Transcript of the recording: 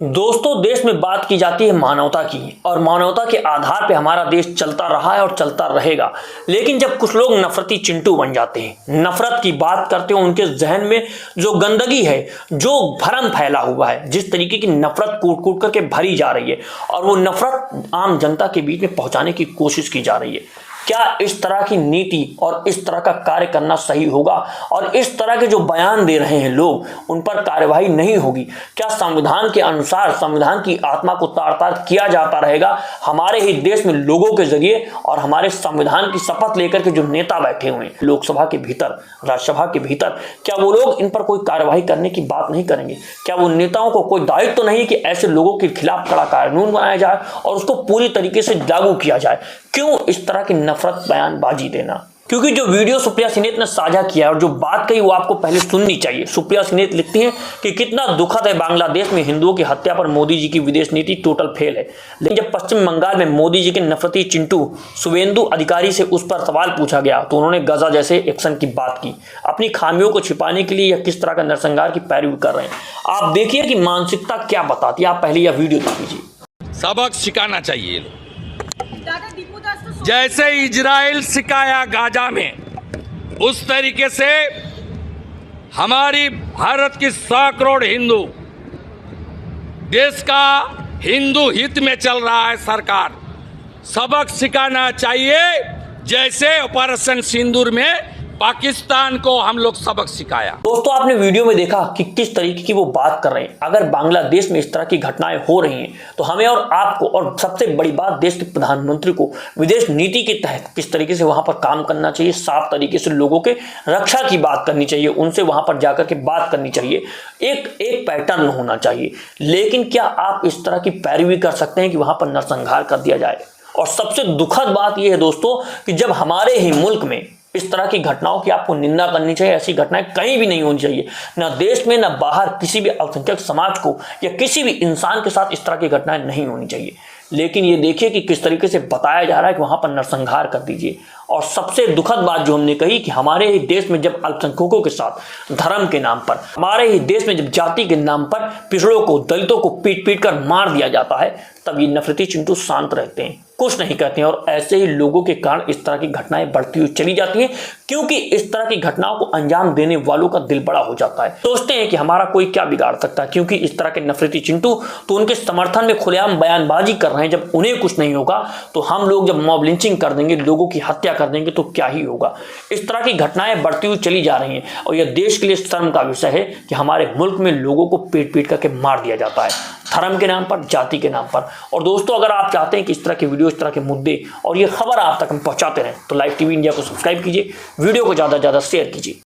दोस्तों, देश में बात की जाती है मानवता की और मानवता के आधार पे हमारा देश चलता रहा है और चलता रहेगा। लेकिन जब कुछ लोग नफरती चिंटू बन जाते हैं, नफरत की बात करते हैं, उनके जहन में जो गंदगी है, जो भरम फैला हुआ है, जिस तरीके की नफरत कूट कूट करके भरी जा रही है और वो नफरत आम जनता के बीच में पहुंचाने की कोशिश की जा रही है, क्या इस तरह की नीति और इस तरह का कार्य करना सही होगा? और इस तरह के जो बयान दे रहे हैं लोग, उन पर कार्यवाही नहीं होगी? क्या संविधान के अनुसार संविधान की आत्मा को तार तार किया जाता रहेगा हमारे ही देश में लोगों के जरिए? और हमारे संविधान की शपथ लेकर के जो नेता बैठे हुए हैं लोकसभा के भीतर, राज्यसभा के भीतर, क्या वो लोग इन पर कोई कार्यवाही करने की बात नहीं करेंगे? क्या वो नेताओं को कोई दायित्व तो नहीं कि ऐसे लोगों के खिलाफ कड़ा कानून बनाया जाए और उसको पूरी तरीके से लागू किया जाए? क्यों इस तरह की नफरत बयानबाजी देना? क्योंकि जो वीडियो सुप्रिया सिनेत ने साझा किया है और जो बात कही वो आपको पहले सुननी चाहिए। सुप्रिया सिनेत लिखती हैं कि कितना दुखद है, बांग्लादेश में हिंदुओं की हत्या पर मोदी जी की विदेश नीति टोटल फेल है। लेकिन जब पश्चिम बंगाल में मोदी जी के नफरती चिंटू शुवेंदु अधिकारी से उस पर सवाल पूछा गया तो उन्होंने गजा जैसे एक्शन की बात की। अपनी खामियों को छिपाने के लिए यह किस तरह का नरसंहार की पैरवी कर रहे हैं। आप देखिए कि मानसिकता क्या बताती है। आप पहले यह वीडियो देख लीजिए। सबक सिखाना चाहिए। जैसे इजराइल सिखाया गाजा में, उस तरीके से हमारी भारत की 100 करोड़ हिंदू, देश का हिंदू हित में चल रहा है सरकार, सबक सिखाना चाहिए। जैसे ऑपरेशन सिंदूर में पाकिस्तान को हम लोग सबक सिखाया। दोस्तों, आपने वीडियो में देखा कि किस तरीके की वो बात कर रहे हैं। अगर बांग्लादेश में इस तरह की घटनाएं हो रही हैं तो हमें और आपको, और सबसे बड़ी बात देश के प्रधानमंत्री को, विदेश नीति के तहत किस तरीके से वहां पर काम करना चाहिए, साफ तरीके से लोगों के रक्षा की बात करनी चाहिए, उनसे वहां पर जाकर के बात करनी चाहिए, एक पैटर्न होना चाहिए। लेकिन क्या आप इस तरह की पैरवी कर सकते हैं कि वहां पर नरसंहार कर दिया जाए? और सबसे दुखद बात यह है दोस्तों कि जब हमारे ही मुल्क में इस तरह की घटनाओं की आपको निंदा करनी चाहिए। ऐसी घटनाएं कहीं भी नहीं होनी चाहिए, ना देश में ना बाहर। किसी भी अल्पसंख्यक समाज को या किसी भी इंसान के साथ इस तरह की घटनाएं नहीं होनी चाहिए। लेकिन ये देखिए कि किस तरीके से बताया जा रहा है कि वहां पर नरसंहार कर दीजिए। और सबसे दुखद बात जो हमने कही कि हमारे ही देश में जब अल्पसंख्यकों के साथ धर्म के नाम पर, हमारे ही देश में जब जाति के नाम पर पिछड़ों को, दलितों को पीट पीट कर मार दिया जाता है, तब ये नफरती चिंटू शांत रहते हैं, कुछ नहीं कहते हैं। और ऐसे ही लोगों के कारण इस तरह की घटनाएं बढ़ती हुई चली जाती हैं, क्योंकि इस तरह की घटनाओं को अंजाम देने वालों का दिल बड़ा हो जाता है। सोचते हैं कि हमारा कोई क्या बिगाड़ सकता है, क्योंकि इस तरह के नफरती चिंटू तो उनके समर्थन में खुलेआम बयानबाजी कर रहे हैं। जब उन्हें कुछ नहीं होगा तो हम लोग जब मॉब लिंचिंग कर देंगे, लोगों की हत्या कर देंगे, तो क्या ही होगा। इस तरह की घटनाएं बढ़ती हुई चली जा रही हैं और यह देश के लिए शर्म का विषय है कि हमारे मुल्क में लोगों को पीट पीट करके मार दिया जाता है, धर्म के नाम पर, जाति के नाम पर। और दोस्तों, अगर आप चाहते हैं कि इस तरह के वीडियो, इस तरह के मुद्दे और ये खबर आप तक हम पहुंचाते रहें तो लाइव टीवी इंडिया को सब्सक्राइब कीजिए, वीडियो को ज़्यादा से ज़्यादा शेयर कीजिए।